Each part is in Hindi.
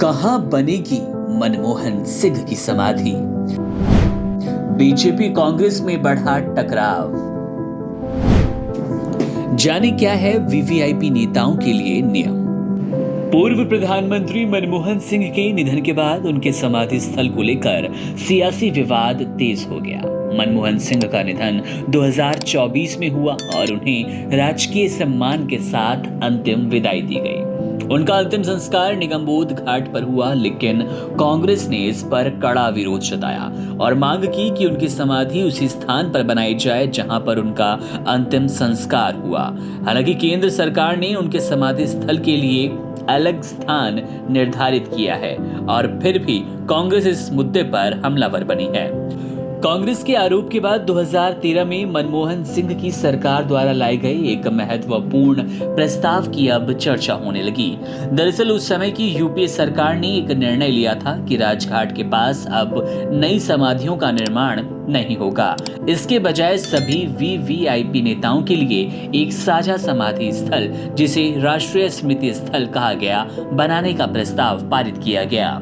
कहां बनेगी मनमोहन सिंह की समाधि? बीजेपी कांग्रेस में बढ़ा टकराव। जाने क्या है वीवीआईपी नेताओं के लिए नियम। पूर्व प्रधानमंत्री मनमोहन सिंह के निधन के बाद उनके समाधि स्थल को लेकर सियासी विवाद तेज हो गया। मनमोहन सिंह का निधन 2024 में हुआ और उन्हें राजकीय सम्मान के साथ अंतिम विदाई दी गई। उनका अंतिम संस्कार निगमबोध घाट पर हुआ, लेकिन कांग्रेस ने इस पर कड़ा विरोध जताया और मांग की कि उनकी समाधि उसी स्थान पर बनाई जाए जहां पर उनका अंतिम संस्कार हुआ। हालांकि केंद्र सरकार ने उनके समाधि स्थल के लिए अलग स्थान निर्धारित किया है और फिर भी कांग्रेस इस मुद्दे पर हमलावर बनी है। कांग्रेस के आरोप के बाद 2013 में मनमोहन सिंह की सरकार द्वारा लाई गई एक महत्वपूर्ण प्रस्ताव की अब चर्चा होने लगी। दरअसल उस समय की यूपीए सरकार ने एक निर्णय लिया था कि राजघाट के पास अब नई समाधियों का निर्माण नहीं होगा। इसके बजाय सभी वीवीआईपी नेताओं के लिए एक साझा समाधि स्थल, जिसे राष्ट्रीय स्मृति स्थल कहा गया, बनाने का प्रस्ताव पारित किया गया।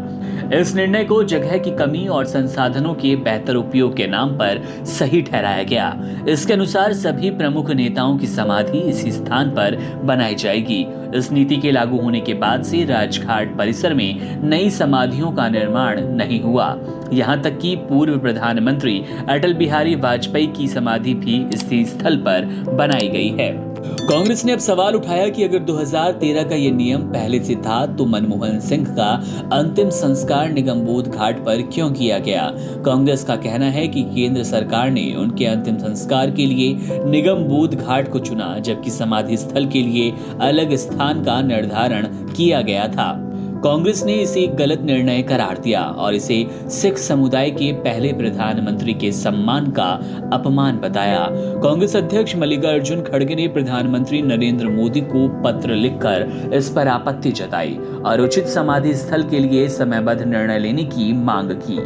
इस निर्णय को जगह की कमी और संसाधनों के बेहतर उपयोग के नाम पर सही ठहराया गया। इसके अनुसार सभी प्रमुख नेताओं की समाधि इसी स्थान पर बनाई जाएगी। इस नीति के लागू होने के बाद से राजघाट परिसर में नई समाधियों का निर्माण नहीं हुआ। यहाँ तक कि पूर्व प्रधानमंत्री अटल बिहारी वाजपेयी की समाधि भी इसी स्थल पर बनाई गई है। कांग्रेस ने अब सवाल उठाया कि अगर 2013 का यह नियम पहले से था तो मनमोहन सिंह का अंतिम संस्कार निगमबोध घाट पर क्यों किया गया। कांग्रेस का कहना है कि केंद्र सरकार ने उनके अंतिम संस्कार के लिए निगमबोध घाट को चुना, जबकि समाधि स्थल के लिए अलग स्थान का निर्धारण किया गया था। कांग्रेस ने इसे एक गलत निर्णय करार दिया और इसे सिख समुदाय के पहले प्रधानमंत्री के सम्मान का अपमान बताया। कांग्रेस अध्यक्ष मल्लिकार्जुन खड़गे ने प्रधानमंत्री नरेंद्र मोदी को पत्र लिखकर इस पर आपत्ति जताई और उचित समाधि स्थल के लिए समयबद्ध निर्णय लेने की मांग की।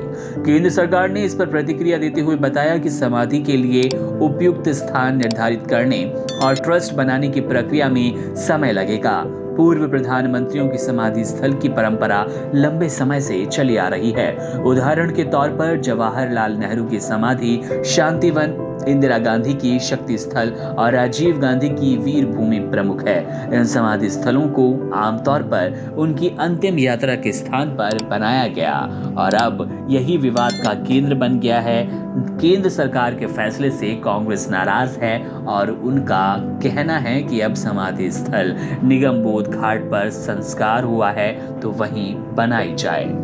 केंद्र सरकार ने इस पर प्रतिक्रिया देते हुए बताया कि समाधि के लिए उपयुक्त स्थान निर्धारित करने और ट्रस्ट बनाने की प्रक्रिया में समय लगेगा। पूर्व प्रधानमंत्रियों की समाधि स्थल की परंपरा लंबे समय से चली आ रही है। उदाहरण के तौर पर जवाहरलाल नेहरू की समाधि शांतिवन, इंदिरा गांधी की शक्ति स्थल और राजीव गांधी की वीर भूमि प्रमुख है। इन समाधि स्थलों को आमतौर पर उनकी अंतिम यात्रा के स्थान पर बनाया गया और अब यही विवाद का केंद्र बन गया है। केंद्र सरकार के फैसले से कांग्रेस नाराज है और उनका कहना है कि अब समाधि स्थल निगमबोध घाट पर संस्कार हुआ है तो वहीं बनाई जाए।